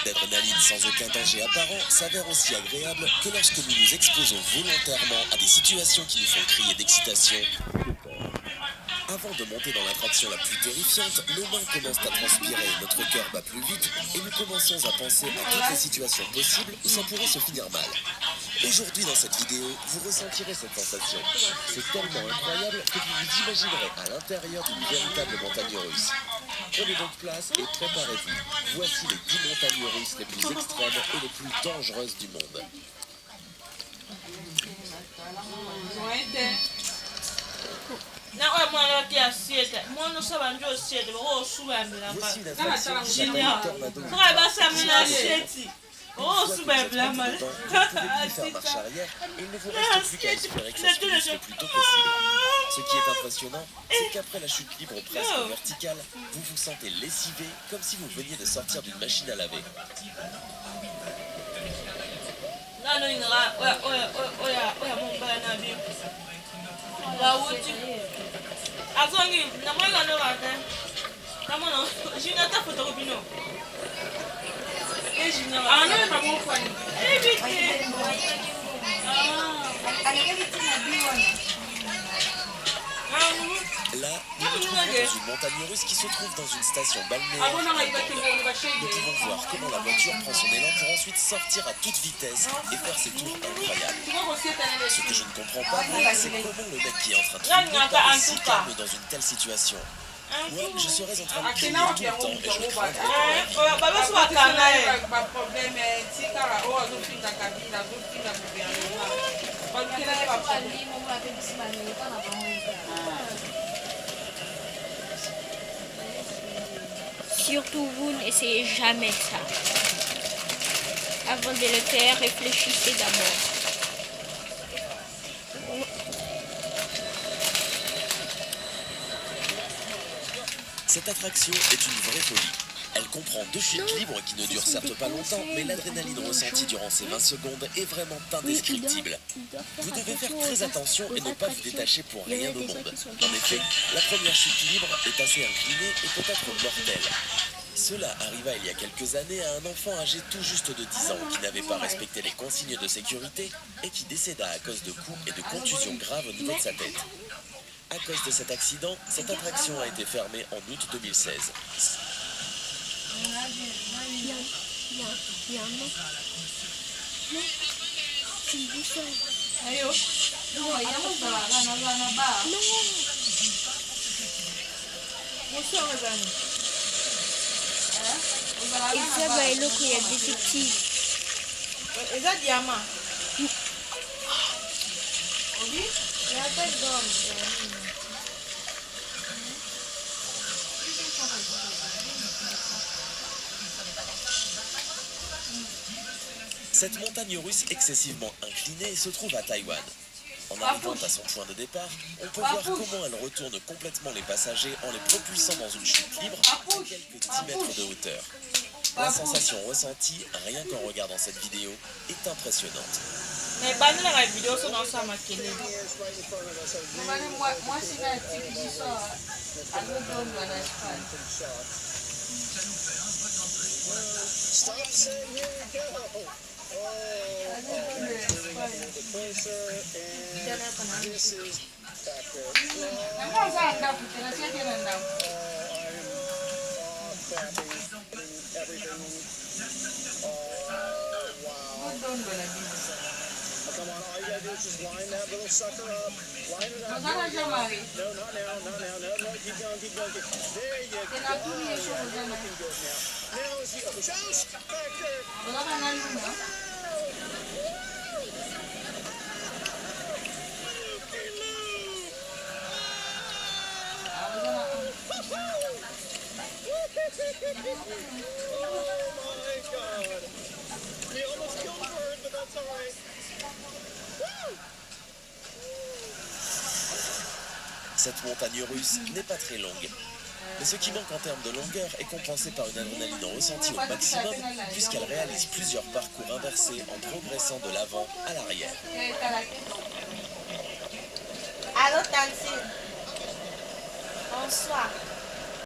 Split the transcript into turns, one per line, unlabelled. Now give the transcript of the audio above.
L'adrénaline sans aucun danger apparent s'avère aussi agréable que lorsque nous nous exposons volontairement à des situations qui nous font crier d'excitation. Avant de monter dans l'attraction la plus terrifiante, nos mains commencent à transpirer, notre cœur bat plus vite et nous commençons à penser à toutes les situations possibles où ça pourrait se finir mal. Aujourd'hui dans cette vidéo, vous ressentirez cette sensation. C'est tellement incroyable que vous vous imaginerez à l'intérieur d'une véritable montagne russe. Prenez donc place et préparez-vous. Voici les 10 montagnes russes les plus extrêmes et les plus dangereuses du monde. Voici l'attraction qui s'appelle Tornado. Vous pouvez plus faire marche arrière et il ne vous reste plus qu'à espérer que ça se finisse le plus tôt possible. Ce qui est impressionnant, c'est qu'après la chute libre presque verticale, vous vous sentez lessivé comme si vous veniez de sortir d'une machine à laver. Là, nous nous trouvons dans une montagne russe qui se trouve dans une station balnéaire. Nous pouvons voir comment la voiture prend son élan pour ensuite sortir à toute vitesse et faire ses tours incroyables. Ce que je ne comprends pas, c'est comment le mec qui est en train de filmer paraît si calme dans une telle situation. Moi, je serais en train de crier tout le temps et je craindrais
Surtout vous, n'essayez jamais ça. Avant de le faire, réfléchissez d'abord.
Cette attraction est une vraie folie. Elle comprend 2 chutes libres qui ne durent certes pas longtemps, mais l'adrénaline ressentie durant ces 20 secondes est vraiment indescriptible. Vous devez faire très attention et ne pas vous détacher pour rien au monde. En effet, la première chute libre est assez inclinée et peut-être mortelle. Cela arriva il y a quelques années à un enfant âgé tout juste de 10 ans qui n'avait pas respecté les consignes de sécurité et qui décéda à cause de coups et de contusions graves au niveau de sa tête. À cause de cet accident, cette attraction a été fermée en août 2016. Cette montagne russe excessivement inclinée se trouve à Taïwan. En arrivant à son point de départ, on peut voir comment elle retourne complètement les passagers en les propulsant dans une chute libre à quelques 10 mètres de hauteur. La sensation ressentie, rien qu'en regardant cette vidéo, est impressionnante.
Come on, all you gotta do is just line that little sucker up. Line it up. No, not now. No, keep going. There you go. You're looking good now. Now is the Joust factor. Oh my God. We almost killed a bird, but that's all right.
Cette montagne russe n'est pas très longue. Mais ce qui manque en termes de longueur est compensé par une adrénaline ressentie au maximum puisqu'elle réalise plusieurs parcours inversés en progressant de l'avant à l'arrière.
Allô, Tantine. Bonsoir.